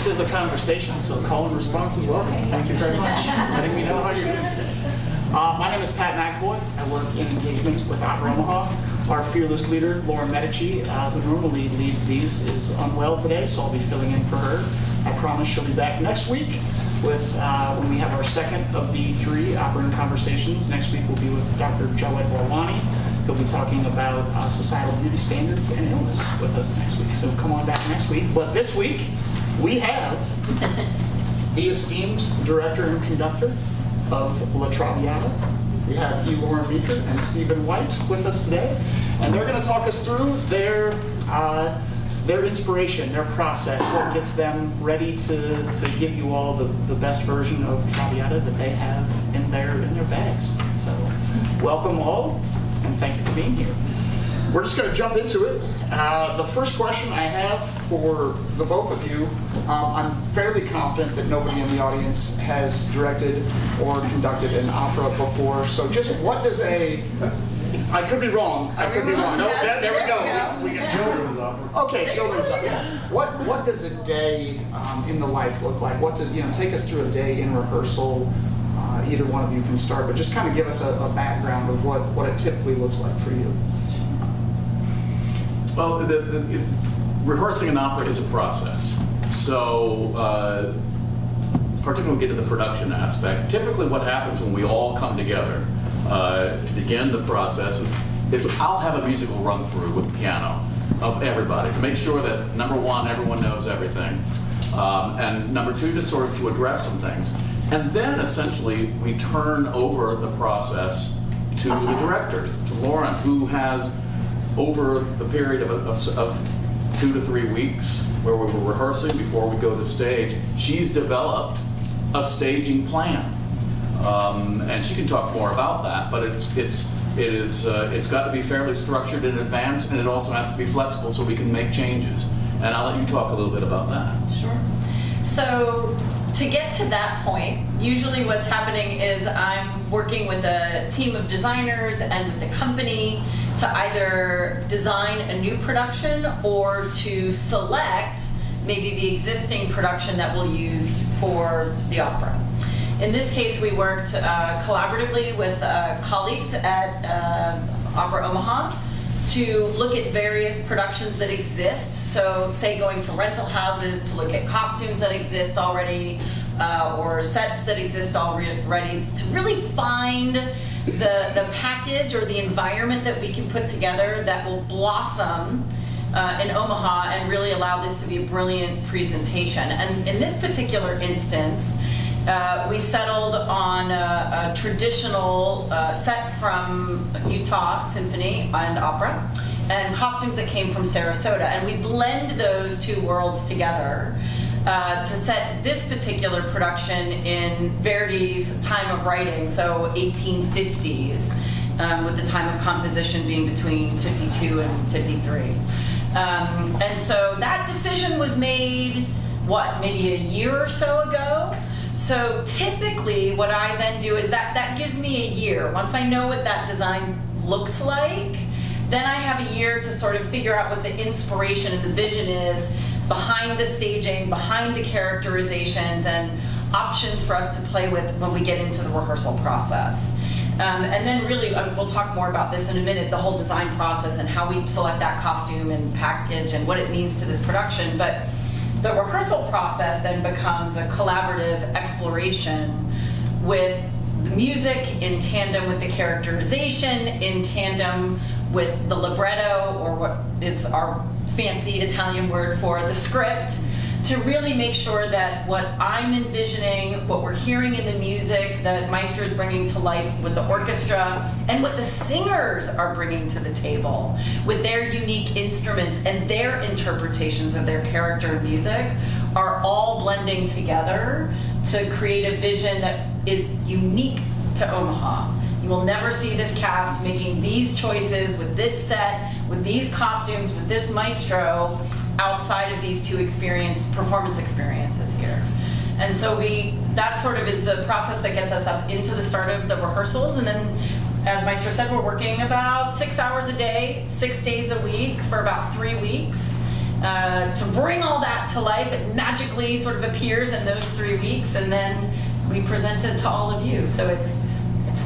This is a conversation, so call and response is welcome. Thank you very much for letting me know how you're doing today. My name is Pat McAvoy. I work in engagement with Opera Omaha. Our fearless leader, Loren Meeker, who normally leads these, is unwell today, so I'll be filling in for her. I promise she'll be back next week with when we have our second of the 3 opera and conversations. Next week we'll be with Dr. Jawed Barwani. He'll be talking about societal beauty standards and illness with us next week. So come on back next week. But this week we have the esteemed director and conductor of La Traviata. We have Loren Meeker and Stephen White with us today, and they're going to talk us through their inspiration, their process, what gets them ready to give you all the best version of Traviata that they have in their bags. So welcome all, and thank you for being here. We're just going to jump into it. The first question I have for the both of you, I'm fairly confident that nobody in the audience has directed or conducted an opera before. So just what does I could be wrong. I could be wrong. No, there we go. We get children's opera. Okay, children's opera. What does a day in the life look like? Take us through a day in rehearsal. Either one of you can start, but just kind of give us a background of what it typically looks like for you. Well, rehearsing an opera is a process. So, particularly when we get to the production aspect, typically what happens when we all come together to begin the process is I'll have a musical run through with the piano of everybody to make sure that, number one, everyone knows everything, and number two, just sort of to address some things. And then essentially we turn over the process to the director, to Loren, who has, over the period of 2 to 3 weeks where we were rehearsing before we go to stage, she's developed a staging plan, and she can talk more about that. But it's got to be fairly structured in advance, and it also has to be flexible so we can make changes. And I'll let you talk a little bit about that. Sure. So to get to that point, usually what's happening is I'm working with a team of designers and with the company to either design a new production or to select maybe the existing production that we'll use for the opera. In this case, we worked collaboratively with colleagues at Opera Omaha to look at various productions that exist. So say going to rental houses to look at costumes that exist already or sets that exist already to really find the package or the environment that we can put together that will blossom in Omaha and really allow this to be a brilliant presentation. And in this particular instance, we settled on a traditional set from Utah Symphony and Opera and costumes that came from Sarasota. And we blend those two worlds together to set this particular production in Verdi's time of writing, so 1850s, with the time of composition being between 52 and 53. And so that decision was made, maybe a year or so ago? So typically what I then do is that gives me a year. Once I know what that design looks like, then I have a year to sort of figure out what the inspiration and the vision is behind the staging, behind the characterizations, and options for us to play with when we get into the rehearsal process. And then really, we'll talk more about this in a minute, the whole design process and how we select that costume and package and what it means to this production. But the rehearsal process then becomes a collaborative exploration with the music in tandem with the characterization, in tandem with the libretto, or what is our fancy Italian word for the script, to really make sure that what I'm envisioning, what we're hearing in the music that Maestro is bringing to life with the orchestra, and what the singers are bringing to the table with their unique instruments and their interpretations of their character and music are all blending together to create a vision that is unique to Omaha. You will never see this cast making these choices with this set, with these costumes, with this maestro outside of these two performance experiences here. And so that sort of is the process that gets us up into the start of the rehearsals. And then, as Maestro said, we're working about 6 hours a day, 6 days a week for about 3 weeks. to bring all that to life. It magically sort of appears in those 3 weeks, and then we present it to all of you. So it's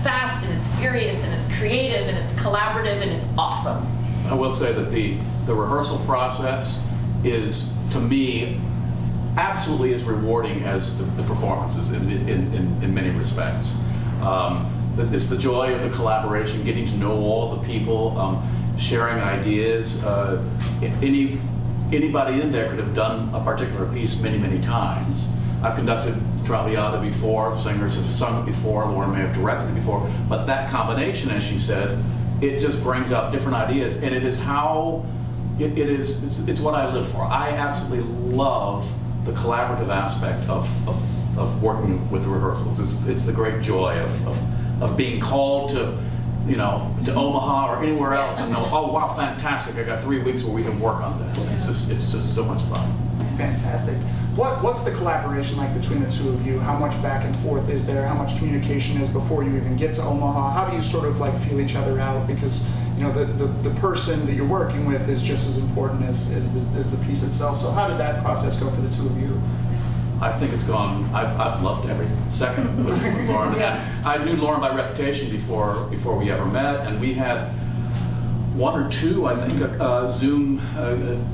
fast, and it's furious, and it's creative, and it's collaborative, and it's awesome. I will say that the rehearsal process is, to me, absolutely as rewarding as the performances in many respects. It's the joy of the collaboration, getting to know all the people, sharing ideas. Anybody in there could have done a particular piece many, many times. I've conducted traviata before, singers have sung it before, Loren may have directed it before, but that combination, as she said, it just brings out different ideas, and it is how, it's what I live for. I absolutely love the collaborative aspect of working with the rehearsals. It's the great joy of being called to, to Omaha or anywhere else and know, oh wow, fantastic, I got 3 weeks where we can work on this. It's just so much fun. Fantastic. What's the collaboration like between the two of you? How much back and forth is there? How much communication is before you even get to Omaha? How do you sort of like feel each other out? Because the person that you're working with is just as important as the piece itself. So how did that process go for the two of you? I think it's gone. I've loved every second with Loren. And I knew Loren by reputation before we ever met, and we had one or two, I think, Zoom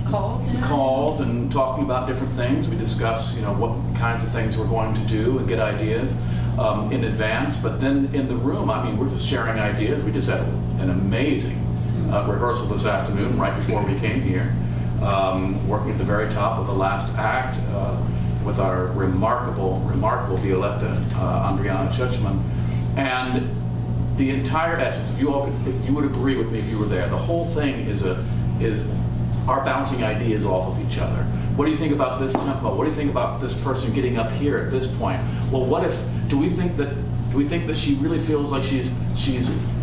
calls and talking about different things. We discuss, what kinds of things we're going to do and get ideas in advance. But then in the room, we're just sharing ideas. We just had an amazing rehearsal this afternoon, right before we came here, working at the very top of the last act with our remarkable Violetta, Andriana Churchman, and the entire essence, if you would agree with me if you were there, the whole thing is our bouncing ideas off of each other. What do you think about this tempo? What do you think about this person getting up here at this point? Well, what if, do we think that she really feels like she's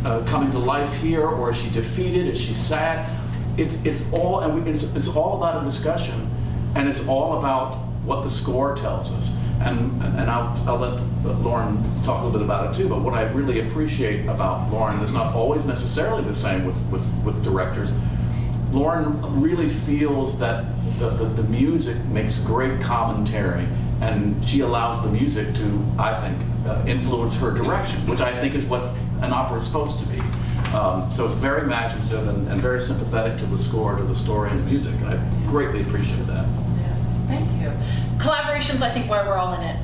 coming to life here, or is she defeated? Is she sad? It's all about a discussion, and it's all about what the score tells us. And I'll let Loren talk a little bit about it too, but what I really appreciate about Loren is not always necessarily the same with directors. Loren really feels that the music makes great commentary, and she allows the music to, I think, influence her direction, which I think is what an opera is supposed to be. So it's very imaginative and very sympathetic to the score, to the story, and the music, and I greatly appreciate that. Thank you. Collaboration's, I think, why we're all in it,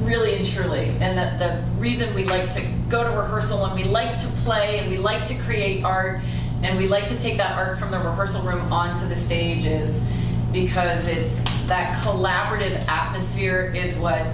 really and truly. And that the reason we like to go to rehearsal, and we like to play, and we like to create art, and we like to take that art from the rehearsal room onto the stage is because it's that collaborative atmosphere is what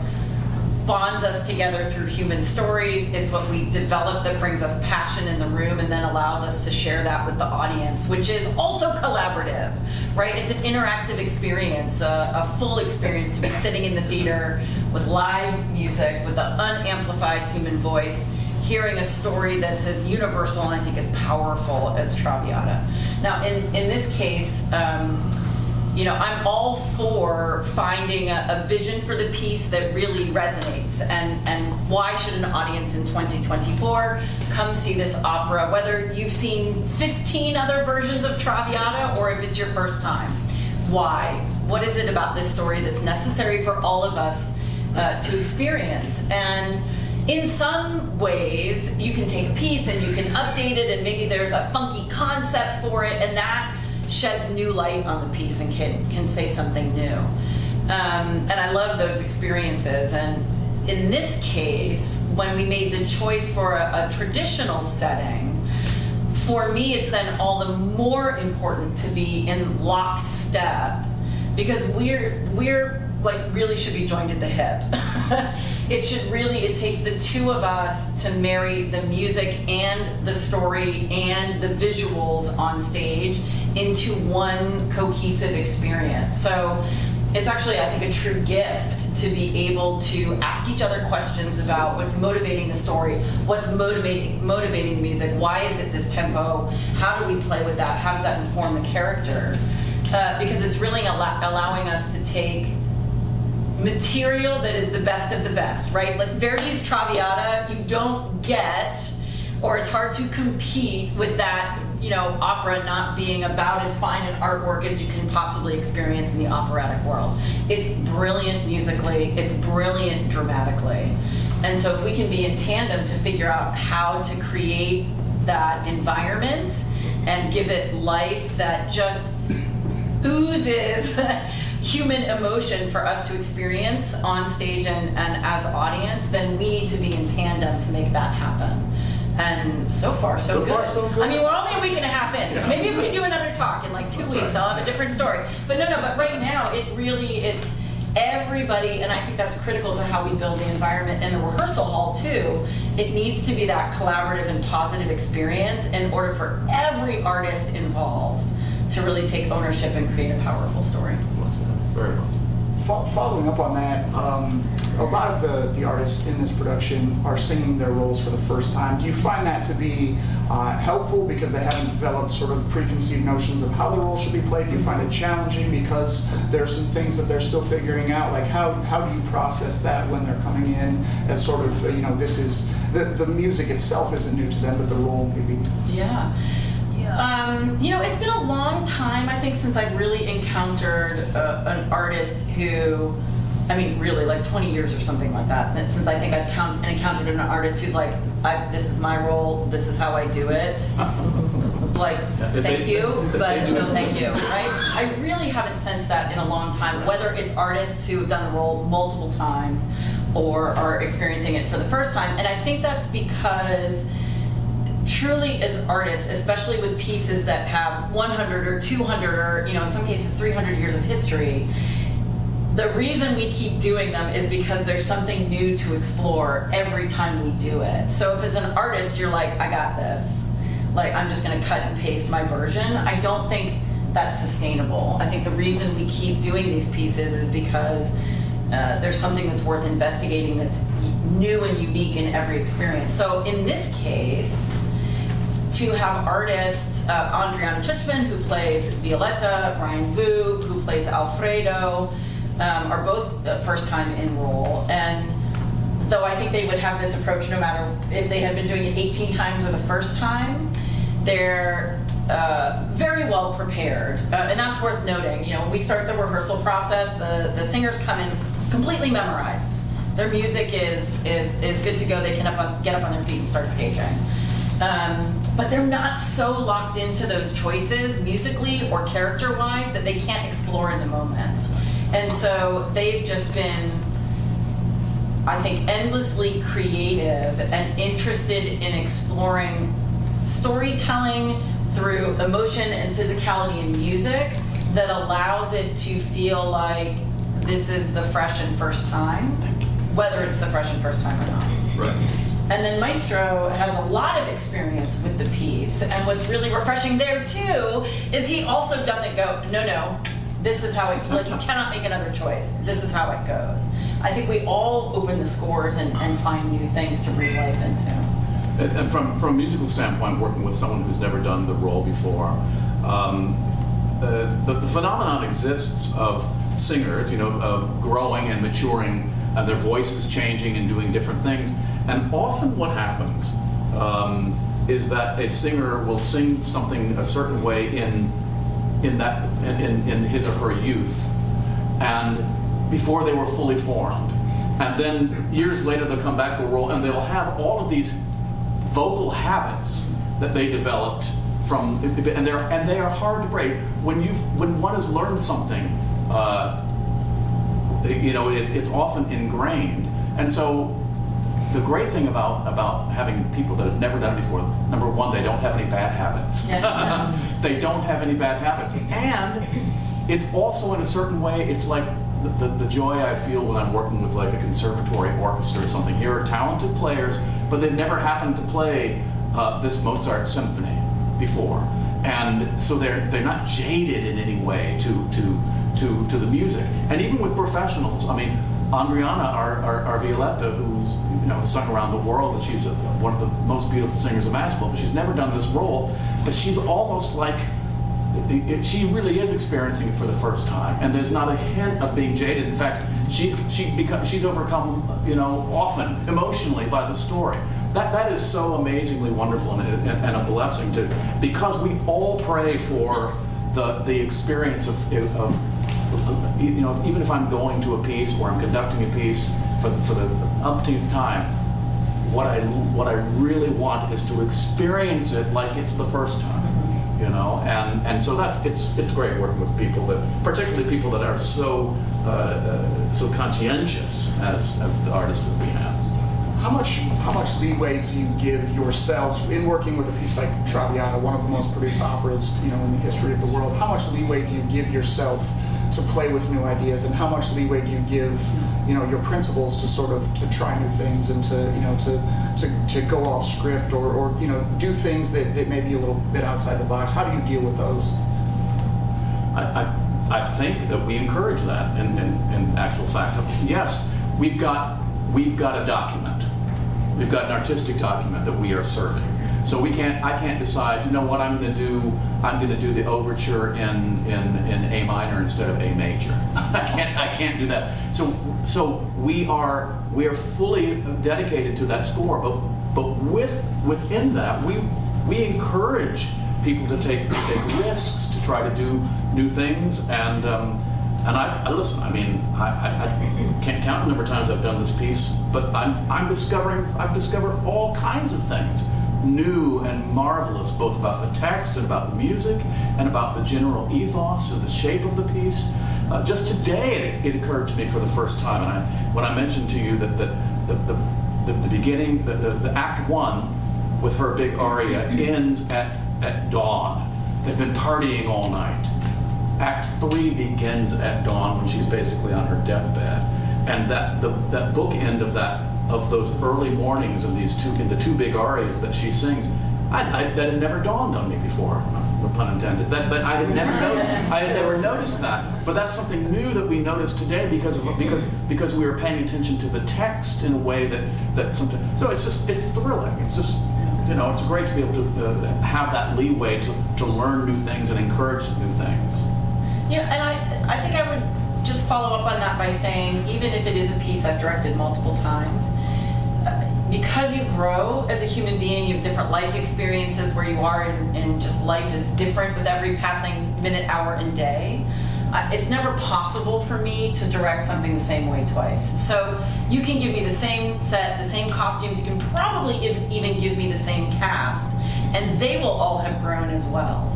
bonds us together through human stories. It's what we develop that brings us passion in the room and then allows us to share that with the audience, which is also collaborative, right? It's an interactive experience, a full experience to be sitting in the theater with live music, with the unamplified human voice, hearing a story that's as universal and I think as powerful as Traviata. Now, in this case, I'm all for finding a vision for the piece that really resonates, and why should an audience in 2024 come see this opera, whether you've seen 15 other versions of Traviata or if it's your first time? Why? What is it about this story that's necessary for all of us to experience? And in some ways, you can take a piece and you can update it, and maybe there's a funky concept for it, and that sheds new light on the piece and can say something new. And I love those experiences. And in this case, when we made the choice for a traditional setting, for me, it's then all the more important to be in lockstep, because we're like really should be joined at the hip. It takes the two of us to marry the music and the story and the visuals on stage into one cohesive experience. So it's actually, I think, a true gift to be able to ask each other questions about what's motivating the story, what's motivating the music, why is it this tempo, how do we play with that, how does that inform the characters? Because it's really allowing us to take material that is the best of the best, right? Like Verdi's Traviata, you don't get, or it's hard to compete with that opera not being about as fine an artwork as you can possibly experience in the operatic world. It's brilliant musically, it's brilliant dramatically. And so if we can be in tandem to figure out how to create that environment and give it life that just oozes human emotion for us to experience on stage and as audience, then we need to be in tandem to make that happen. And so far, so good. I mean, we're only a week and a half in, so maybe if we do another talk in like 2 weeks, I'll have a different story. But but right now, it's everybody, and I think that's critical to how we build the environment in the rehearsal hall too. It needs to be that collaborative and positive experience in order for every artist involved to really take ownership and create a powerful story. Very well. Following up on that, a lot of the artists in this production are singing their roles for the first time. Do you find that to be helpful because they haven't developed sort of preconceived notions of how the role should be played? Do you find it challenging because there are some things that they're still figuring out? Like how do you process that when they're coming in as sort of, this is, the music itself isn't new to them, but the role maybe? Yeah. It's been a long time, I think, since I've really encountered an artist who, really like 20 years or something like that, since I think I've encountered an artist who's like, this is my role, this is how I do it. Like, thank you, but no thank you, right? I really haven't sensed that in a long time, whether it's artists who have done the role multiple times or are experiencing it for the first time. And I think that's because truly as artists, especially with pieces that have 100 or 200 or, in some cases 300 years of history, the reason we keep doing them is because there's something new to explore every time we do it. So if as an artist, you're like, I got this. Like, I'm just gonna cut and paste my version. I don't think that's sustainable. I think the reason we keep doing these pieces is because there's something that's worth investigating that's new and unique in every experience. So in this case, to have artists, Adriana Chutchman, who plays Violetta, Brian Vu, who plays Alfredo, are both first time in role. And though I think they would have this approach no matter if they had been doing it 18 times or the first time, they're very well prepared. And that's worth noting. When we start the rehearsal process, the singers come in completely memorized. Their music is good to go. They can get up on their feet and start staging. But they're not so locked into those choices musically or character-wise that they can't explore in the moment. And so they've just been, I think, endlessly creative and interested in exploring storytelling through emotion and physicality in music that allows it to feel like this is the fresh and first time, whether it's the fresh and first time or not. Right. And then Maestro has a lot of experience with the piece, and what's really refreshing there too is he also doesn't go, no, this is how it, like you cannot make another choice, this is how it goes. I think we all open the scores and find new things to breathe life into. And from a musical standpoint, working with someone who's never done the role before, the phenomenon exists of singers, growing and maturing, their voices changing and doing different things. And often what happens is that a singer will sing something a certain way in his or her youth, and before they were fully formed. And then years later they'll come back to a role and they'll have all of these vocal habits that they developed from, and they are hard to break. When one has learned something, it's often ingrained. And so the great thing about having people that have never done it before, number one, they don't have any bad habits. Yeah. They don't have any bad habits. And it's also in a certain way, it's like the joy I feel when I'm working with like a conservatory orchestra or something. Here are talented players, but they've never happened to play this Mozart symphony before. And so they're not jaded in any way to the music. And even with professionals, I mean, Adriana, our Violetta, who's sung around the world, and she's one of the most beautiful singers imaginable, but she's never done this role, but she's almost like, she really is experiencing it for the first time, and there's not a hint of being jaded. In fact, she's overcome, often emotionally by the story. that is so amazingly wonderful and a blessing because we all pray for the experience of even if I'm going to a piece or I'm conducting a piece for the umpteenth time, what I really want is to experience it like it's the first time, and so it's great working with people particularly people that are so conscientious as the artists that we have. How much leeway do you give yourselves in working with a piece like Traviata, one of the most produced operas, in the history of the world? How much leeway do you give yourself to play with new ideas, and how much leeway do you give, your principals to try new things and to go off script or do things that may be a little bit outside the box? How do you deal with those? I think that we encourage that in actual fact. Yes, we've got a document. We've got an artistic document that we are serving. So I can't decide, what I'm going to do. I'm going to do the overture in A minor instead of A major. I can't do that. So we are fully dedicated to that score. But within that, we encourage people to take risks, to try to do new things, and I listen. I can't count the number of times I've done this piece, but I've discovered all kinds of things, new and marvelous, both about the text and about the music and about the general ethos and the shape of the piece. Just today, it occurred to me for the first time, and when I mentioned to you that the beginning, the Act 1 with her big aria ends at dawn. They've been partying all night. Act 3 begins at dawn when she's basically on her deathbed, and that bookend of those early mornings and the two big arias that she sings, that had never dawned on me before. No pun intended. But I had never noticed that. But that's something new that we noticed today because we were paying attention to the text in a way that sometimes. So it's thrilling. It's just. It's great to be able to have that leeway to learn new things and encourage new things. And I think I would just follow up on that by saying, even if it is a piece I've directed multiple times, because you grow as a human being, you have different life experiences where you are, and just life is different with every passing minute, hour, and day. It's never possible for me to direct something the same way twice. So you can give me the same set, the same costumes, you can probably even give me the same cast, and they will all have grown as well.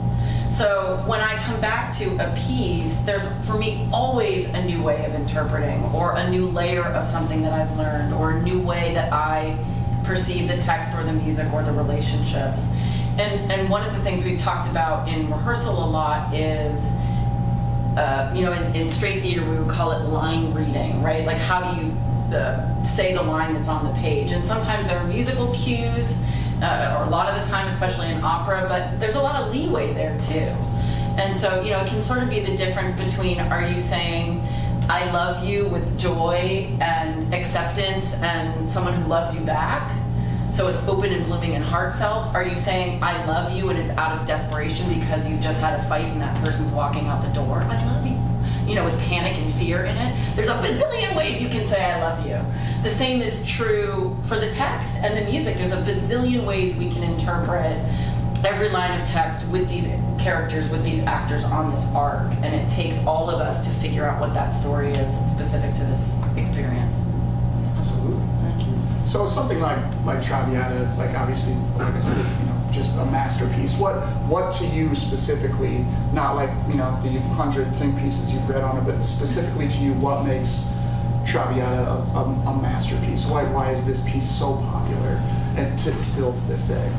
So when I come back to a piece, there's, for me, always a new way of interpreting, or a new layer of something that I've learned, or a new way that I perceive the text or the music or the relationships. And one of the things we've talked about in rehearsal a lot is, in straight theater, we would call it line reading, right? Like, how do you say the line that's on the page? And sometimes there are musical cues, or a lot of the time, especially in opera, but there's a lot of leeway there too. And so, it can sort of be the difference between, are you saying, I love you with joy and acceptance and someone who loves you back? So it's open and blooming and heartfelt. Are you saying, I love you, and it's out of desperation because you've just had a fight and that person's walking out the door? I love you. With panic and fear in it. There's a bazillion ways you can say I love you. The same is true for the text and the music. There's a bazillion ways we can interpret every line of text with these characters, with these actors on this arc. And it takes all of us to figure out what that story is specific to this experience. Absolutely, thank you. So something like Traviata, obviously, like I said, just a masterpiece. What to you specifically, not like the 100 think pieces you've read on it, but specifically to you, what makes Traviata a masterpiece? Why is this piece so popular and still to this day?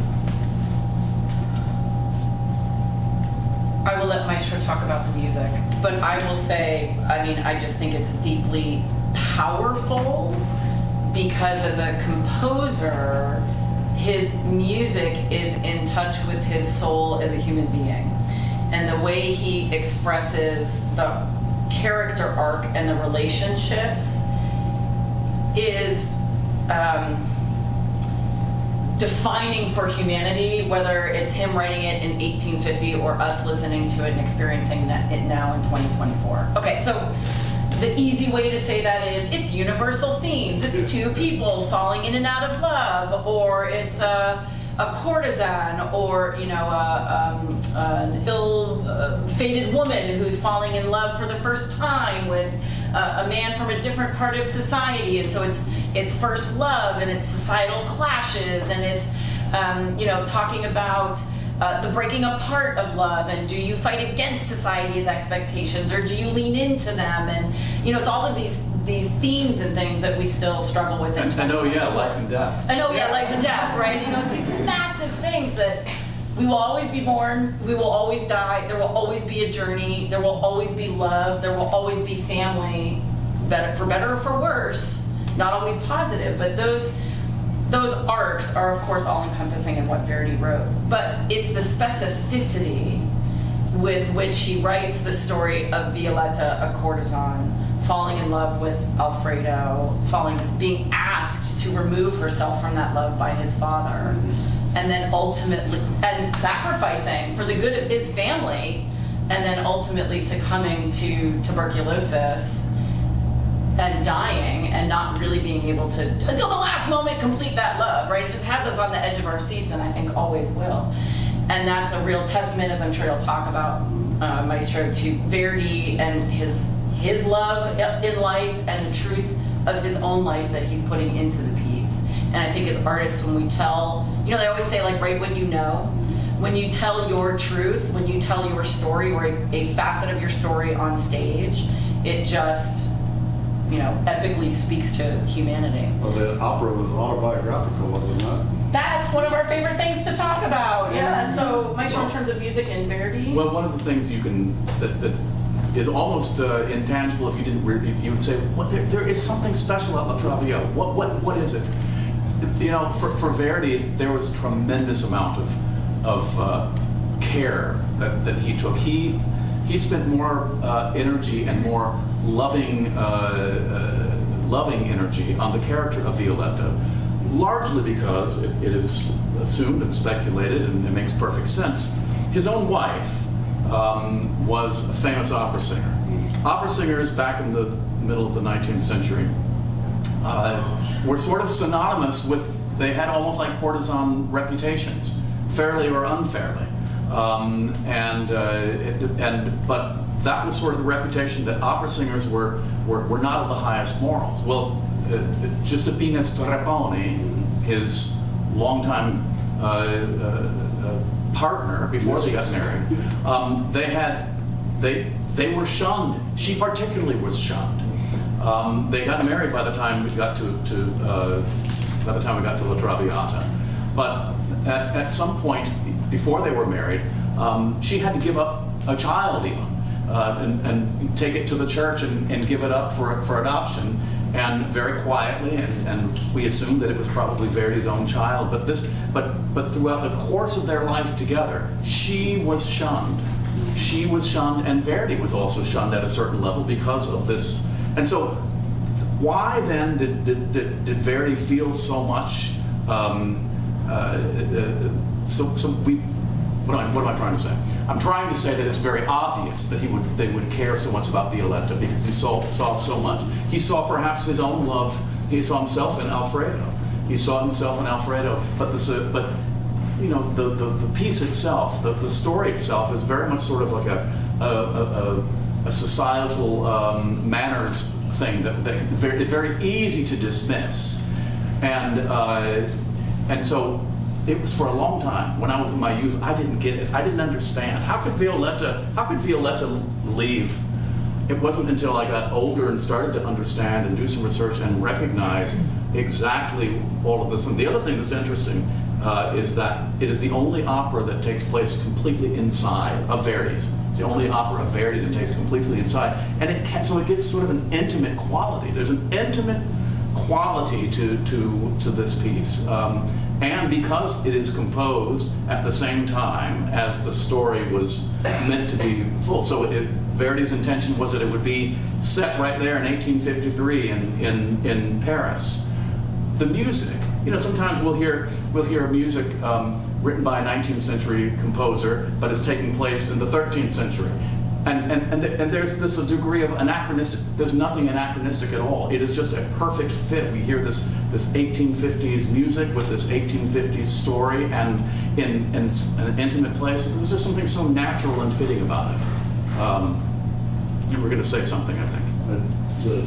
I will let Maestro talk about the music, but I will say, I just think it's deeply powerful because as a composer, his music is in touch with his soul as a human being. And the way he expresses the character arc and the relationships is defining for humanity, whether it's him writing it in 1850 or us listening to it and experiencing it now in 2024. Okay, so the easy way to say that is it's universal themes. It's two people falling in and out of love, or it's a courtesan, or an ill-fated woman who's falling in love for the first time with a man from a different part of society, and so it's first love, and it's societal clashes, and it's talking about the breaking apart of love, and do you fight against society's expectations, or do you lean into them? And it's all of these themes and things that we still struggle with. I know, life and death. I know, life and death, right? It's these massive things that we will always be born, we will always die, there will always be a journey, there will always be love, there will always be family, for better or for worse, not always positive, but those arcs are, of course, all-encompassing in what Verdi wrote. But it's the specificity with which he writes the story of Violetta, a courtesan, falling in love with Alfredo, being asked to remove herself from that love by his father, and then ultimately, and sacrificing for the good of his family, and then ultimately succumbing to tuberculosis and dying, and not really being able to, until the last moment, complete that love, right? It just has us on the edge of our seats, and I think always will. And that's a real testament, as I'm sure you'll talk about, Maestro, to Verdi and his love in life and the truth of his own life that he's putting into the piece. And I think as artists, when we tell, they always say, like, write what you know. When you tell your truth, when you tell your story, or a facet of your story on stage, it just epically speaks to humanity. Well, the opera was autobiographical, was it not? That's one of our favorite things to talk about. Yeah. So, Maestro, in terms of music and Verdi. Well, one of the things that is almost intangible if you didn't read it, you would say, there is something special about La Traviata. What is it? For Verdi, there was a tremendous amount of care that he took. He spent more energy and more loving energy on the character of Violetta, largely because it is assumed and speculated, and it makes perfect sense. His own wife was a famous opera singer. Opera singers back in the middle of the 19th century were sort of synonymous with, they had almost like courtesan reputations, fairly or unfairly. But that was sort of the reputation that opera singers were not of the highest morals. Well, Giuseppina Streponi, his longtime partner before they got married, they were shunned. She particularly was shunned. They got married by the time we got to La Traviata, but at some point before they were married, she had to give up a child even, and take it to the church and give it up for adoption, and very quietly, and we assumed that it was probably Verdi's own child, but throughout the course of their life together, she was shunned. She was shunned, and Verdi was also shunned at a certain level because of this. And so, why then did Verdi feel so much? What am I trying to say? I'm trying to say that it's very obvious that they would care so much about Violetta because he saw so much. He saw perhaps his own love. He saw himself in Alfredo. But the piece itself, the story itself, is very much sort of like a societal manners thing that is very easy to dismiss, and so. It was for a long time, when I was in my youth, I didn't get it. I didn't understand. How could Violetta leave? It wasn't until I got older and started to understand and do some research and recognize exactly all of this. And the other thing that's interesting is that it is the only opera that takes place completely inside of Verdi's. It's the only opera of Verdi's that takes completely inside. And so it gives sort of an intimate quality. There's an intimate quality to this piece. And because it is composed at the same time as the story was meant to be full, so Verdi's intention was that it would be set right there in 1853 in Paris. The music, sometimes we'll hear music written by a 19th century composer, but it's taking place in the 13th century. And there's this a degree of anachronistic. There's nothing anachronistic at all. It is just a perfect fit. We hear this 1850s music with this 1850s story, and in an intimate place. There's just something so natural and fitting about it. You were going to say something, I think. The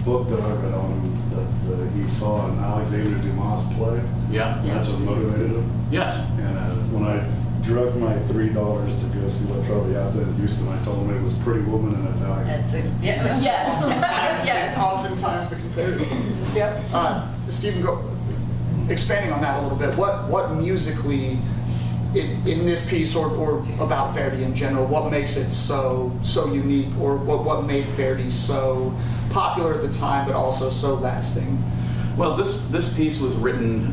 book that I read on him, that he saw an Alexander Dumas play, Yeah. that's what motivated him. Yes. And when I drugged my $3 to go see La Traviata in Houston, I told him it was Pretty Woman in Italian. Yes. Yes. Oftentimes the comparison. Yep. Stephen, expanding on that a little bit, what musically in this piece or about Verdi in general, what makes it so unique, or what made Verdi so popular at the time but also so lasting? Well, this piece was written,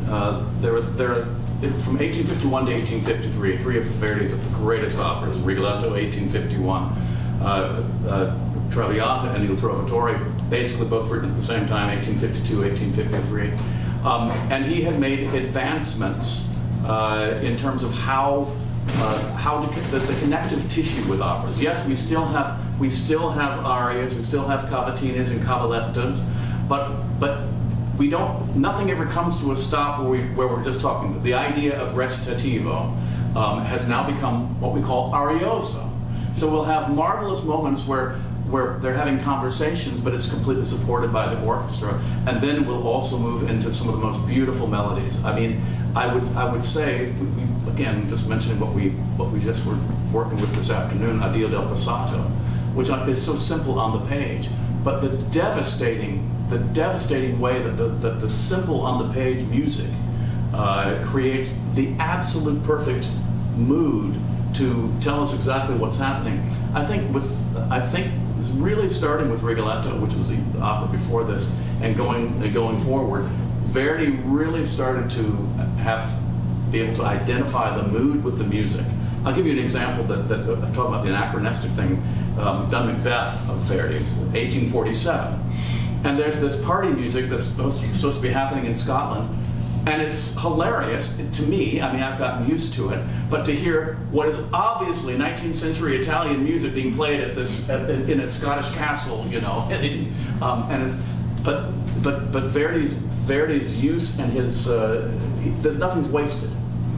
from 1851 to 1853, three of Verdi's greatest operas, Rigoletto, 1851, Traviata, and Il Trovatore, basically both written at the same time, 1852, 1853. And he had made advancements in terms of how the connective tissue with operas. Yes, we still have arias, we still have cavatinas and cavalettas, but we don't. Nothing ever comes to a stop where we're just talking. The idea of recitativo has now become what we call arioso. So we'll have marvelous moments where they're having conversations, but it's completely supported by the orchestra, and then we'll also move into some of the most beautiful melodies. I mean, I would say, again, just mentioning what we just were working with this afternoon, Addio del Passato, which is so simple on the page, but the devastating way that the simple on the page music creates the absolute perfect mood to tell us exactly what's happening. I think really starting with Rigoletto, which was the opera before this, and going forward, Verdi really started to be able to identify the mood with the music. I'll give you an example that I'm talking about the anachronistic thing. Done Macbeth of Verdi's, 1847. And there's this party music that's supposed to be happening in Scotland, and it's hilarious to me. I mean, I've gotten used to it, but to hear what is obviously 19th century Italian music being played in a Scottish castle, you know, but Verdi's use and his there's nothing's wasted.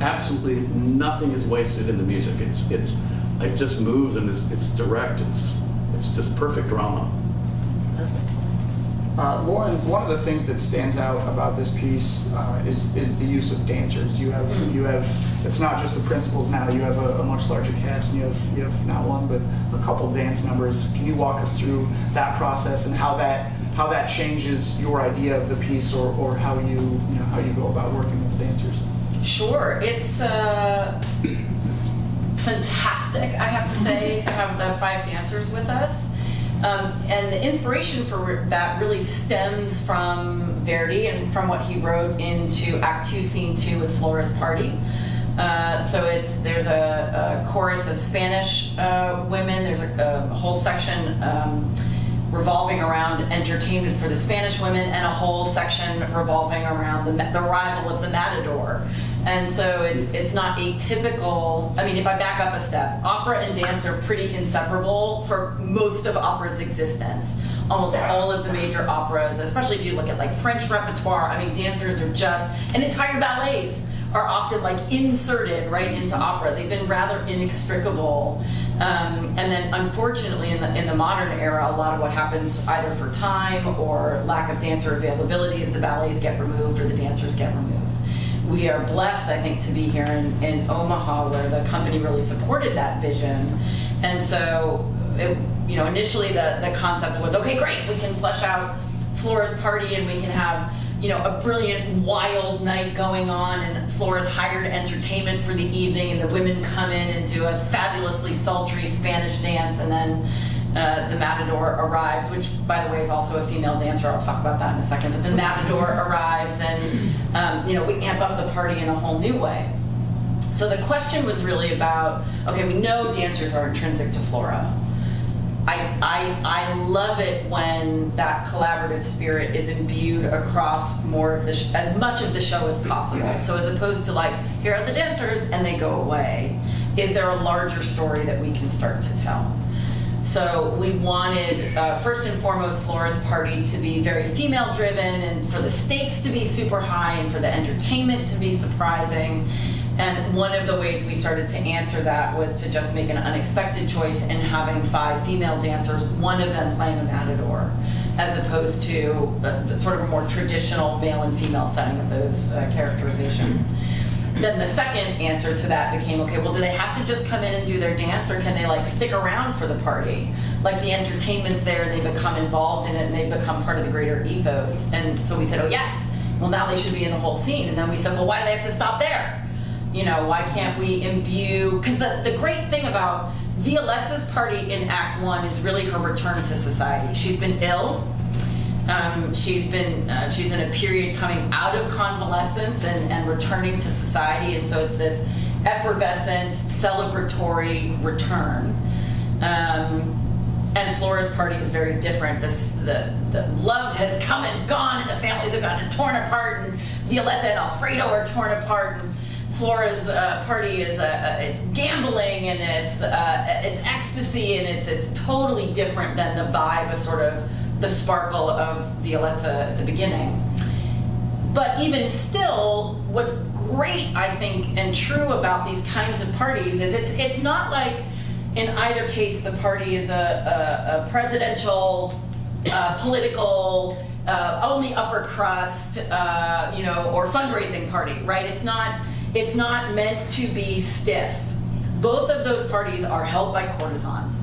Absolutely nothing is wasted in the music. It just moves, and it's direct. It's just perfect drama. Loren, one of the things that stands out about this piece is the use of dancers. You have it's not just the principals now. You have a much larger cast, and you have not one but a couple dance numbers. Can you walk us through that process and how that changes your idea of the piece, or how you go about working with the dancers? Sure, it's fantastic, I have to say, to have the 5 dancers with us. And the inspiration for that really stems from Verdi and from what he wrote into Act 2, Scene 2 with Flora's Party. So there's a chorus of Spanish women. There's a whole section revolving around entertainment for the Spanish women, and a whole section revolving around the arrival of the matador. And so it's not atypical. I mean, if I back up a step, opera and dance are pretty inseparable for most of opera's existence. Almost all of the major operas, especially if you look at like French repertoire, I mean, dancers are and entire ballets are often like inserted right into opera. They've been rather inextricable. And then unfortunately in the modern era, a lot of what happens either for time or lack of dancer availability is the ballets get removed or the dancers get removed. We are blessed, I think, to be here in Omaha, where the company really supported that vision. And so, initially the concept was, okay, great, we can flesh out Flora's Party and we can have, a brilliant, wild night going on, and Flora's hired entertainment for the evening, and the women come in and do a fabulously sultry Spanish dance, and then the matador arrives, which, by the way, is also a female dancer. I'll talk about that in a second. But the matador arrives, and we amp up the party in a whole new way. So the question was really about, okay, we know dancers are intrinsic to Flora. I love it when that collaborative spirit is imbued across more of as much of the show as possible. So as opposed to like, here are the dancers and they go away, is there a larger story that we can start to tell? So we wanted, first and foremost, Flora's party to be very female driven, and for the stakes to be super high, and for the entertainment to be surprising. And one of the ways we started to answer that was to just make an unexpected choice in having 5 female dancers, one of them playing a matador, as opposed to the sort of a more traditional male and female setting of those characterizations. Then the second answer to that became, okay, well, do they have to just come in and do their dance, or can they like stick around for the party? Like the entertainment's there, and they become involved in it, and they become part of the greater ethos. And so we said, oh yes, well now they should be in the whole scene. And then we said, well, why do they have to stop there? You know, why can't we imbue, because the great thing about Violetta's party in Act 1 is really her return to society. She's been ill. She's in a period coming out of convalescence and returning to society, and so it's this effervescent, celebratory return. And Flora's party is very different. The love has come and gone, and the families have gotten torn apart, and Violetta and Alfredo are torn apart. And Flora's party is it's gambling, and it's ecstasy, and it's totally different than the vibe of sort of the sparkle of Violetta at the beginning. But even still, what's great, I think, and true about these kinds of parties is it's not like in either case the party is a presidential, political, only upper crust, or fundraising party, right? It's not meant to be stiff. Both of those parties are held by courtesans.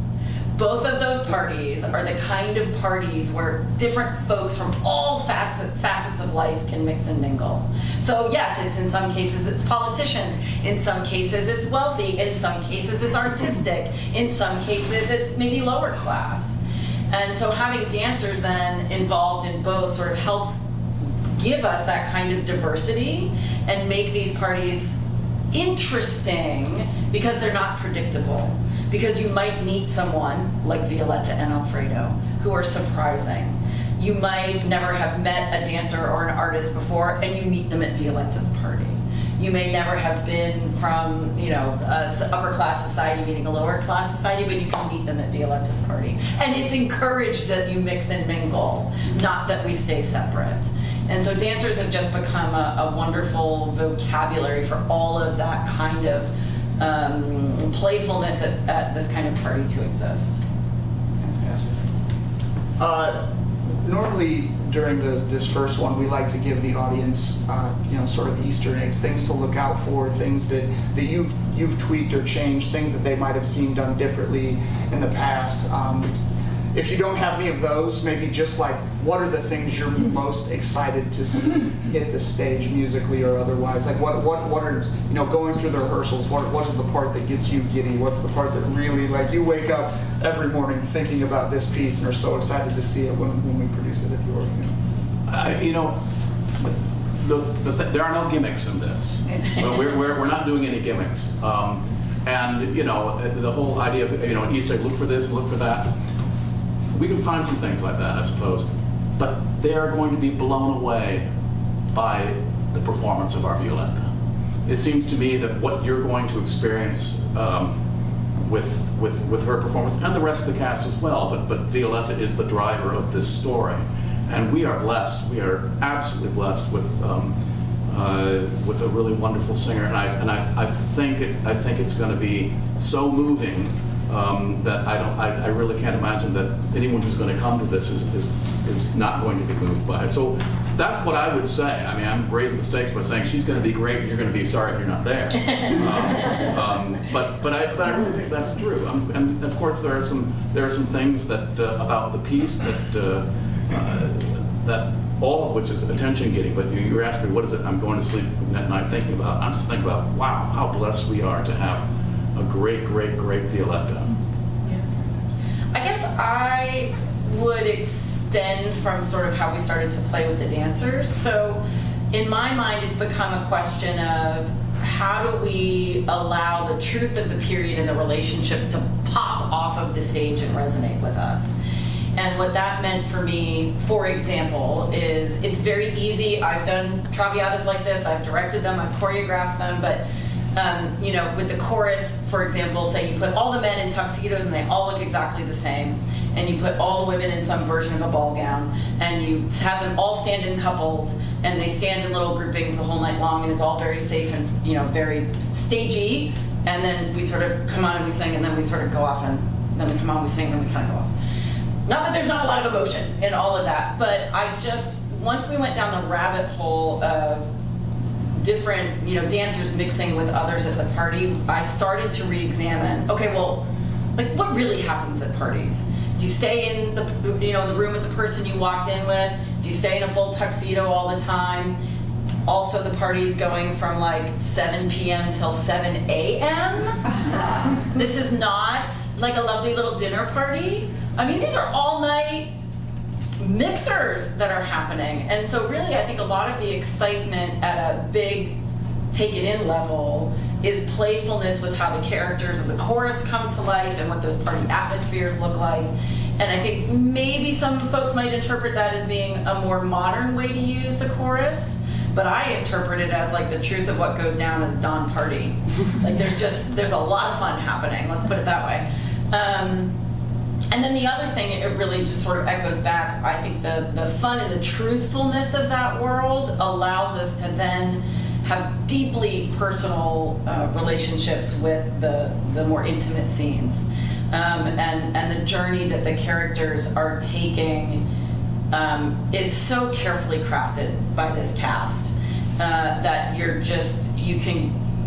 Both of those parties are the kind of parties where different folks from all facets of life can mix and mingle. So yes, it's in some cases it's politicians, in some cases it's wealthy, in some cases it's artistic, in some cases it's maybe lower class. And so having dancers then involved in both sort of helps give us that kind of diversity and make these parties interesting because they're not predictable. Because you might meet someone like Violetta and Alfredo who are surprising. You might never have met a dancer or an artist before, and you meet them at Violetta's party. You may never have been from, upper class society meeting a lower class society, but you can meet them at Violetta's party. And it's encouraged that you mix and mingle, not that we stay separate. And so dancers have just become a wonderful vocabulary for all of that kind of playfulness at this kind of party to exist. Fantastic. Normally during this first one, we like to give the audience, sort of Easter eggs, things to look out for, things that you've tweaked or changed, things that they might have seen done differently in the past. If you don't have any of those, maybe just like, what are the things you're most excited to see hit the stage musically or otherwise? Like what are, going through the rehearsals, what is the part that gets you giddy? What's the part that really, like, you wake up every morning thinking about this piece and are so excited to see it when we produce it at the Orpheum? There are no gimmicks in this. We're not doing any gimmicks. And the whole idea of, an Easter egg, look for this, look for that. We can find some things like that, I suppose, but they are going to be blown away by the performance of our Violetta. It seems to me that what you're going to experience with her performance, and the rest of the cast as well, but Violetta is the driver of this story, and we are blessed. We are absolutely blessed with a really wonderful singer, and I think it's going to be so moving. That I really can't imagine that anyone who's going to come to this is not going to be moved by it. So that's what I would say. I mean, I'm raising the stakes by saying she's going to be great, and you're going to be sorry if you're not there. But I really think that's true. And of course, there are some things that about the piece that all of which is attention getting. But you're asking me, what is it I'm going to sleep at night thinking about? I'm just thinking about, wow, how blessed we are to have a great Violetta. Yeah. I guess I would extend from sort of how we started to play with the dancers. So in my mind, it's become a question of how do we allow the truth of the period and the relationships to pop off of the stage and resonate with us. And what that meant for me, for example, is it's very easy. I've done traviatas like this, I've directed them, I've choreographed them, but You know, with the chorus, for example, say you put all the men in tuxedos and they all look exactly the same, and you put all the women in some version of a ball gown, and you have them all stand in couples, and they stand in little groupings the whole night long, and it's all very safe and, you know, very stagey, and then we sort of come on and we sing, and then we sort of go off, and then we come on, we sing, and then we kind of go off. Not that there's not a lot of emotion in all of that, but once we went down the rabbit hole of different, you know, dancers mixing with others at the party, I started to re-examine, okay, well, like what really happens at parties? Do you stay in the, you know, the room with the person you walked in with? Do you stay in a full tuxedo all the time? Also, the party's going from like 7 p.m. till 7 a.m. This is not like a lovely little dinner party. I mean, these are all night mixers that are happening. And so really, I think a lot of the excitement at a big take it in level is playfulness with how the characters of the chorus come to life and what those party atmospheres look like. And I think maybe some folks might interpret that as being a more modern way to use the chorus, but I interpret it as like the truth of what goes down at a dawn party. Like there's a lot of fun happening, let's put it that way. And then the other thing, it really just sort of echoes back, I think the fun and the truthfulness of that world allows us to then have deeply personal relationships with the more intimate scenes. And the journey that the characters are taking is so carefully crafted by this cast that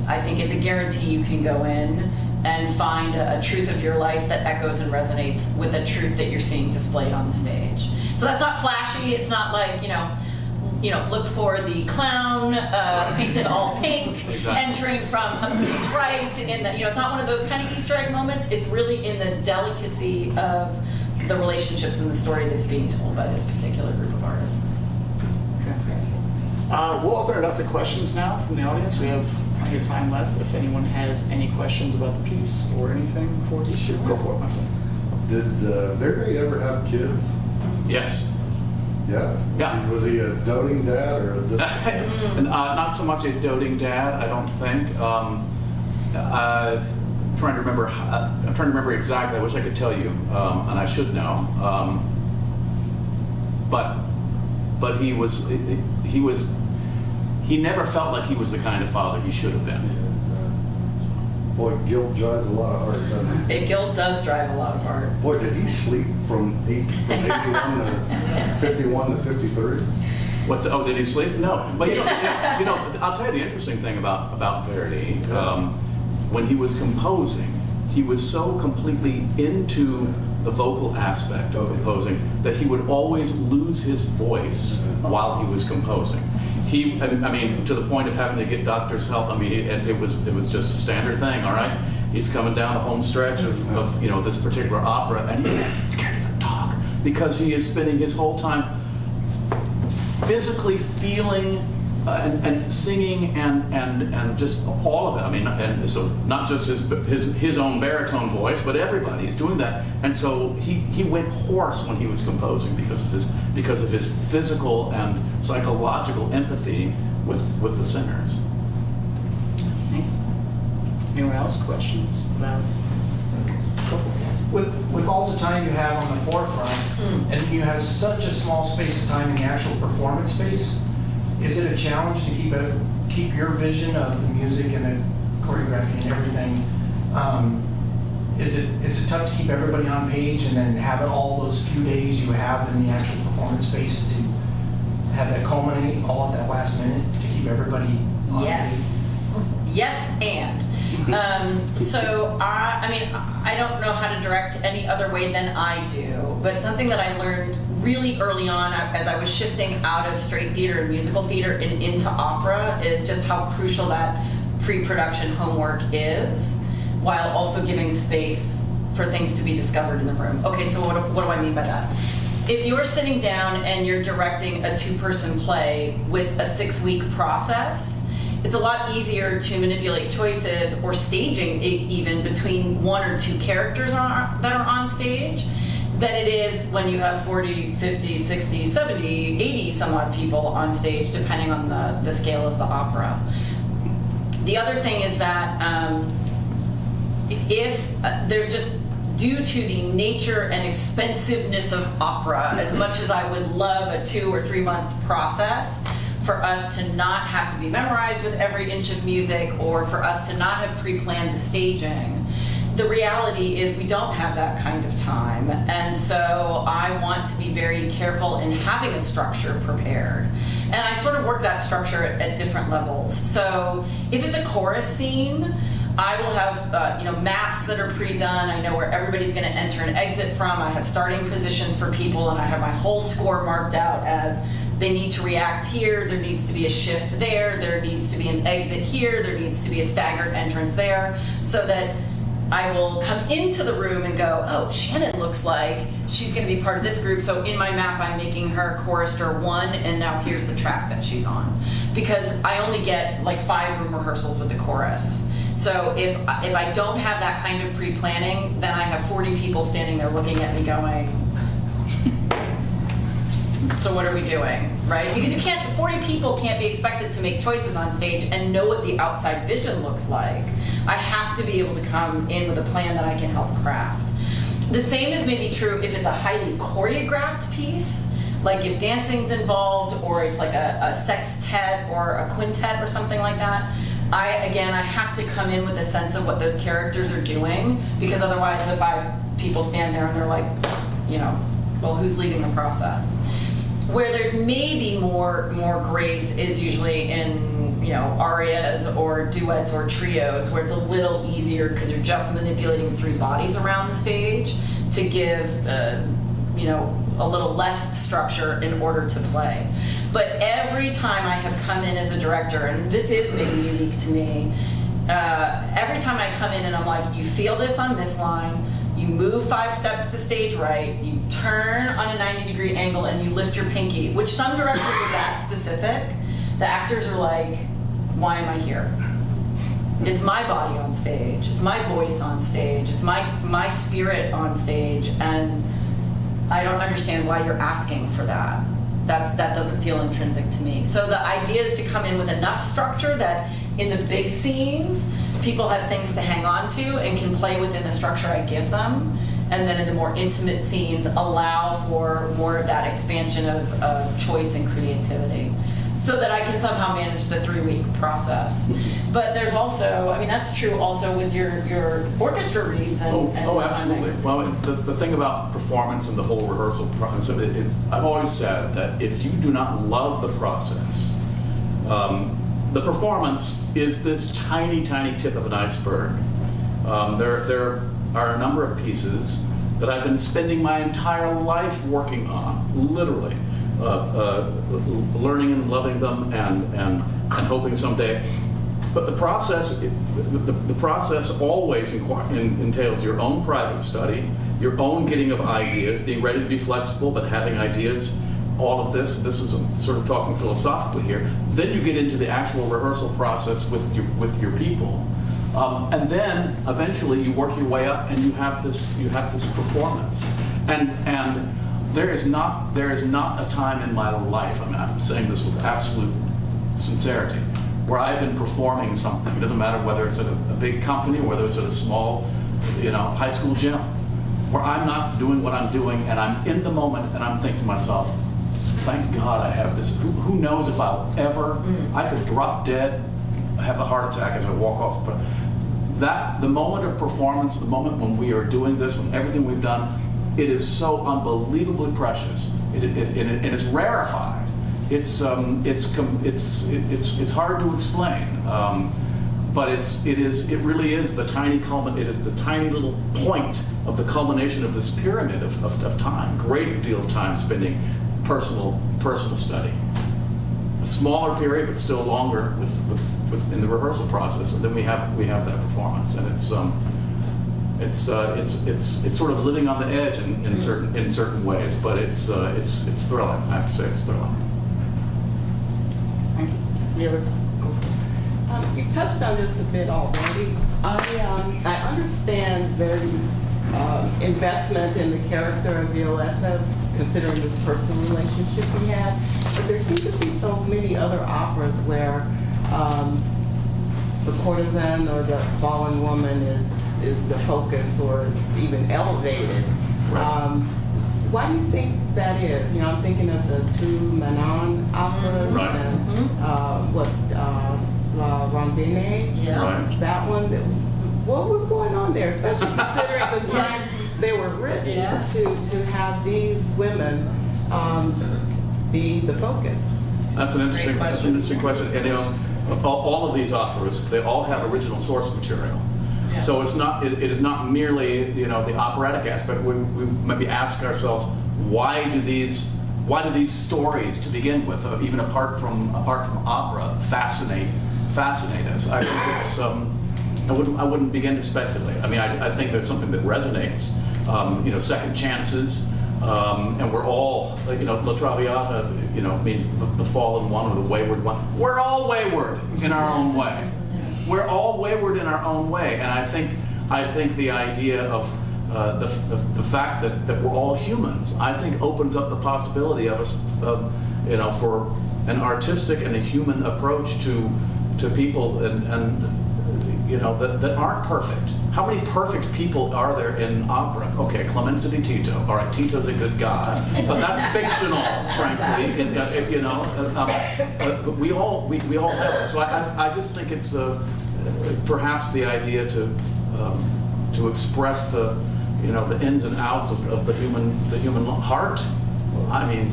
I think it's a guarantee you can go in and find a truth of your life that echoes and resonates with a truth that you're seeing displayed on the stage. So that's not flashy, it's not like, you know, look for the clown painted all pink, Exactly. entering from upstage right, in the, you know, it's not one of those kind of Easter egg moments, it's really in the delicacy of the relationships and the story that's being told by this particular group of artists. Fantastic. We'll open it up to questions now from the audience. We have plenty of time left. If anyone has any questions about the piece or anything for these two, go for it, my friend. Did Barry ever have kids? Yes. Yeah? Yeah. Was he a doting dad or a Not so much a doting dad, I don't think. I'm trying to remember exactly. I wish I could tell you, and I should know. But he never felt like he was the kind of father he should have been. Boy, guilt drives a lot of heart, doesn't it? Guilt does drive a lot of heart. Boy, did he sleep from 81 to 51 to 53? Did he sleep? No. But you know, I'll tell you the interesting thing about Verdi. When he was composing, he was so completely into the vocal aspect of composing that he would always lose his voice while he was composing. I mean, to the point of having to get doctor's help. I mean, it was just a standard thing. All right, he's coming down the home stretch of you know, this particular opera, and he can't even talk because he is spending his whole time physically feeling and singing and just all of it. I mean, and so not just his own baritone voice, but everybody's doing that. And so he went hoarse when he was composing because of his physical and psychological empathy with the singers. Anyone else? Questions about? Go for it. With all the time you have on the forefront, and you have such a small space of time in the actual performance space, is it a challenge to keep your vision of the music and the choreography and everything? Is it tough to keep everybody on page and then have it all those few days you have in the actual performance space to have that culminate all at that last minute to keep everybody on page? Yes, and. So I don't know how to direct any other way than I do, but something that I learned really early on as I was shifting out of straight theater and musical theater and into opera is just how crucial that pre-production homework is, while also giving space for things to be discovered in the room. Okay, so what do I mean by that? If you're sitting down and you're directing a 2-person play with a 6-week process, it's a lot easier to manipulate choices or staging even between 1 or 2 characters that are on stage than it is when you have 40, 50, 60, 70, 80 some odd people on stage, depending on the scale of the opera. The other thing is that if there's just, due to the nature and expensiveness of opera, as much as I would love a 2 or 3 month process, for us to not have to be memorized with every inch of music, or for us to not have pre-planned the staging, the reality is we don't have that kind of time. And so I want to be very careful in having a structure prepared. And I sort of work that structure at different levels. So if it's a chorus scene, I will have maps that are pre-done. I know where everybody's going to enter and exit from. I have starting positions for people, and I have my whole score marked out as they need to react here, there needs to be a shift there needs to be an exit here, there needs to be a staggered entrance there, so that I will come into the room and go, oh, Shannon looks like she's going to be part of this group, so in my map I'm making her chorister 1, and now here's the track that she's on. Because I only get like 5 room rehearsals with the chorus. So if I don't have that kind of pre-planning, then I have 40 people standing there looking at me going, so what are we doing, right? Because 40 people can't be expected to make choices on stage and know what the outside vision looks like. I have to be able to come in with a plan that I can help craft. The same is maybe true if it's a highly choreographed piece, like if dancing's involved, or it's like a sextet or a quintet or something like that. I have to come in with a sense of what those characters are doing, because otherwise the 5 people stand there and they're like, well, who's leading the process? Where there's maybe more grace is usually in arias or duets or trios, where it's a little easier because you're just manipulating 3 bodies around the stage to give a little less structure in order to play. But every time I have come in as a director, and this is maybe unique to me, every time I come in and I'm like, you feel this on this line, you move 5 steps to stage right, you turn on a 90-degree angle, and you lift your pinky, which some directors are that specific. The actors are like, why am I here? It's my body on stage, it's my voice on stage, it's my spirit on stage, and I don't understand why you're asking for that. That doesn't feel intrinsic to me. So the idea is to come in with enough structure that in the big scenes, people have things to hang on to and can play within the structure I give them. And then in the more intimate scenes, allow for more of that expansion of choice and creativity, so that I can somehow manage the 3-week process. But there's also, that's true also with your orchestra reads and absolutely. Well, the thing about performance and the whole rehearsal process, I've always said that if you do not love the process, the performance is this tiny, tiny tip of an iceberg. There are a number of pieces that I've been spending my entire life working on, literally. Learning and loving them and hoping someday. But the process always entails your own private study, your own getting of ideas, being ready to be flexible, but having ideas, all of this is sort of talking philosophically here. Then you get into the actual rehearsal process with your people. And then eventually you work your way up and you have this performance. And there is not a time in my life, I'm saying this with absolute sincerity, where I've been performing something. It doesn't matter whether it's at a big company or whether it's at a small, high school gym, where I'm not doing what I'm doing and I'm in the moment and I'm thinking to myself, thank God I have this. Who knows if I'll ever, I could drop dead, have a heart attack as I walk off. But the moment of performance, the moment when we are doing this, when everything we've done, it is so unbelievably precious. It is rarefied. It's hard to explain, but it really is the tiny it is the tiny little point of the culmination of this pyramid of time. Great deal of time spending personal study. A smaller period, but still longer in the rehearsal process, and then we have that performance, and it's sort of living on the edge in certain ways, but it's thrilling. I have to say it's thrilling. Thank you. You touched on this a bit already. I understand there's investment in the character of Violetta, considering this personal relationship we had, but there seem to be so many other operas where the courtesan or the fallen woman is the focus or is even elevated. Right. Why do you think that is? You know, I'm thinking of the two Manon operas Right. and La Rondine. Yeah. Right. That one. What was going on there, especially considering the time they were written, Yeah. to have these women be the focus? That's an interesting, Great that's an interesting question. And you know, all of these operas, they all have original source material. Yeah. So it's not, it is not merely, you know, the operatic aspect. We maybe ask ourselves, why do these stories to begin with, even apart from opera, fascinate us? I think it's, I wouldn't begin to speculate. I mean, I think there's something that resonates. You know, second chances, and we're all, you know, La Traviata, you know, means the fallen one or the wayward one. We're all wayward in our own way. We're all wayward in our own way, and I think the idea of the fact that we're all humans, I think, opens up the possibility of us, you know, for an artistic and a human approach to people and you know, that aren't perfect. How many perfect people are there in opera? Okay, Clemenza di Tito. All right, Tito's a good guy, but that's fictional, frankly. You know, but we all have it. So I just think it's perhaps the idea to express the, you know, the ins and outs of the human heart. I mean,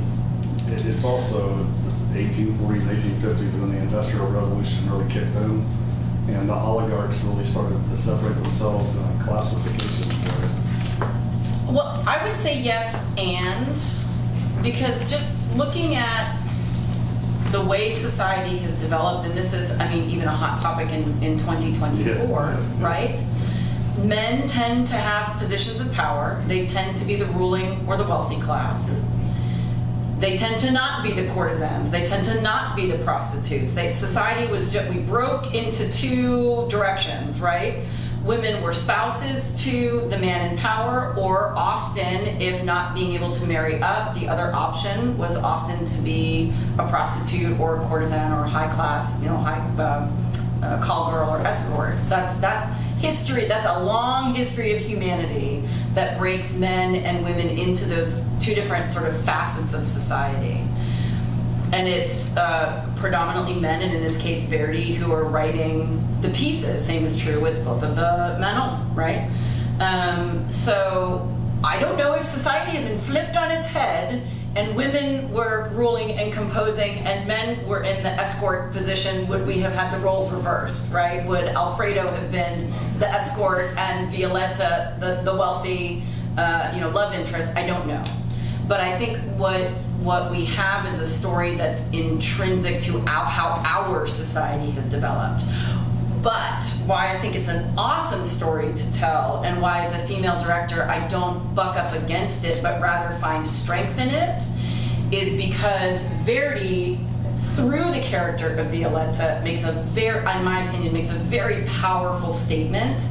It's also 1840s, 1850s when the Industrial Revolution really kicked in, and the oligarchs really started to separate themselves in classification. Well, I would say yes, and because just looking at the way society has developed, and this is, I mean, even a hot topic in 2024, Yeah. right? Men tend to have positions of power. They tend to be the ruling or the wealthy class. They tend to not be the courtesans. They tend to not be the prostitutes. Society was just, we broke into two directions, right? Women were spouses to the man in power, or often, if not being able to marry up, the other option was often to be a prostitute or a courtesan or a high class, you know, call girl or escorts. That's history. That's a long history of humanity that breaks men and women into those two different sort of facets of society. And it's predominantly men, and in this case Verdi, who are writing the pieces. Same is true with both of the Manon, right? So I don't know if society had been flipped on its head and women were ruling and composing and men were in the escort position, would we have had the roles reversed, right? Would Alfredo have been the escort and Violetta the wealthy, you know, love interest? I don't know. But I think what we have is a story that's intrinsic to how our society has developed. But why I think it's an awesome story to tell, and why as a female director I don't buck up against it but rather find strength in it, is because Verdi, through the character of Violetta, makes a very, in my opinion, makes a very powerful statement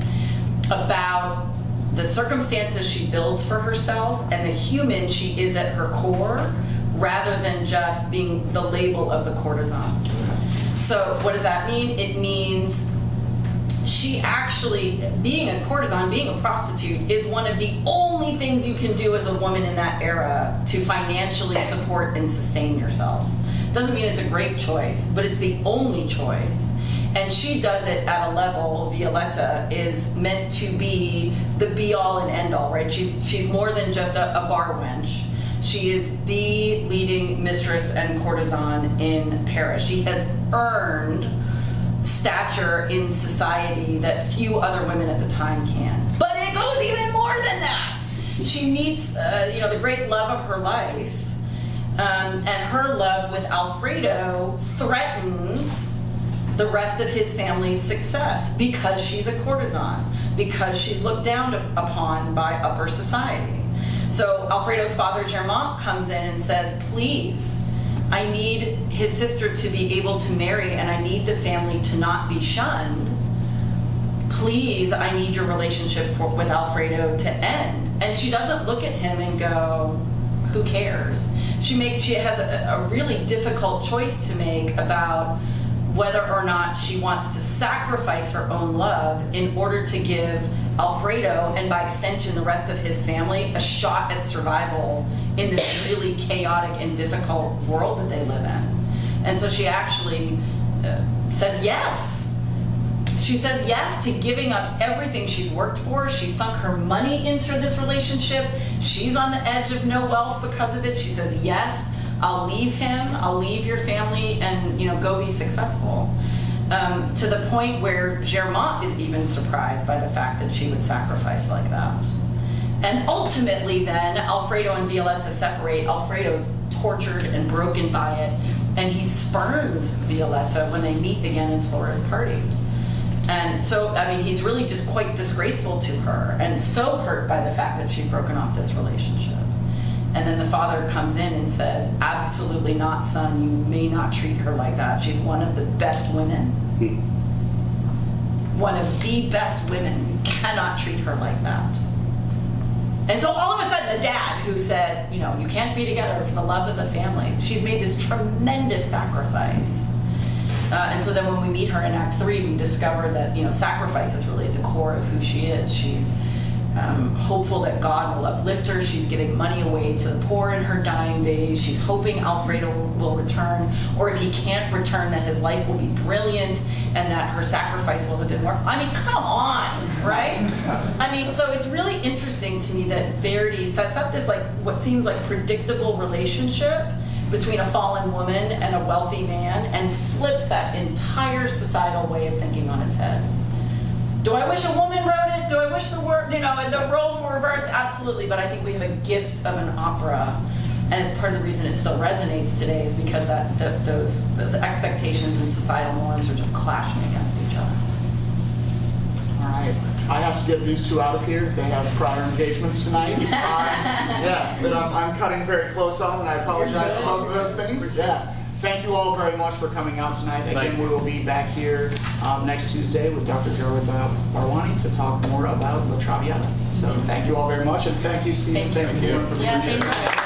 about the circumstances she builds for herself and the human she is at her core, rather than just being the label of the courtesan. So what does that mean? It means she actually, being a courtesan, being a prostitute, is one of the only things you can do as a woman in that era to financially support and sustain yourself. Doesn't mean it's a great choice, but it's the only choice. And she does it at a level, Violetta is meant to be the be-all and end-all, right? She's more than just a bar wench. She is the leading mistress and courtesan in Paris. She has earned stature in society that few other women at the time can. But it goes even more than that. She meets, you know, the great love of her life, and her love with Alfredo threatens the rest of his family's success because she's a courtesan, because she's looked down upon by upper society. So Alfredo's father, Germont, comes in and says, please, I need his sister to be able to marry, and I need the family to not be shunned. Please, I need your relationship with Alfredo to end. And she doesn't look at him and go, who cares? She has a really difficult choice to make about whether or not she wants to sacrifice her own love in order to give Alfredo, and by extension the rest of his family, a shot at survival in this really chaotic and difficult world that they live in. And so she actually says yes. She says yes to giving up everything she's worked for. She sunk her money into this relationship. She's on the edge of no wealth because of it. She says, yes, I'll leave him, I'll leave your family, and go be successful. To the point where Germont is even surprised by the fact that she would sacrifice like that. And ultimately then, Alfredo and Violetta separate. Alfredo's tortured and broken by it, and he spurns Violetta when they meet again in Flora's party. And so, he's really just quite disgraceful to her and so hurt by the fact that she's broken off this relationship. And then the father comes in and says, absolutely not, son, you may not treat her like that. She's one of the best women. One of the best women. You cannot treat her like that. And so all of a sudden the dad who said, you can't be together for the love of the family, she's made this tremendous sacrifice. And so then when we meet her in Act 3, we discover that, sacrifice is really at the core of who she is. She's hopeful that God will uplift her. She's giving money away to the poor in her dying days. She's hoping Alfredo will return, or if he can't return, that his life will be brilliant and that her sacrifice will have been more. Come on, right? So it's really interesting to me that Verdi sets up this what seems like predictable relationship between a fallen woman and a wealthy man, and flips that entire societal way of thinking on its head. Do I wish a woman wrote it? Do I wish the roles were reversed? Absolutely, but I think we have a gift of an opera, and it's part of the reason it still resonates today is because those expectations and societal norms are just clashing against each other. All right. I have to get these two out of here. They have prior engagements tonight. That I'm cutting very close on, and I apologize for both of those things. Yeah. Thank you all very much for coming out tonight. Again, we will be back here next Tuesday with Dr. Gerald Barwani to talk more about La Traviata. So thank you all very much, and thank you, Steve. Thank you. For the Thank you.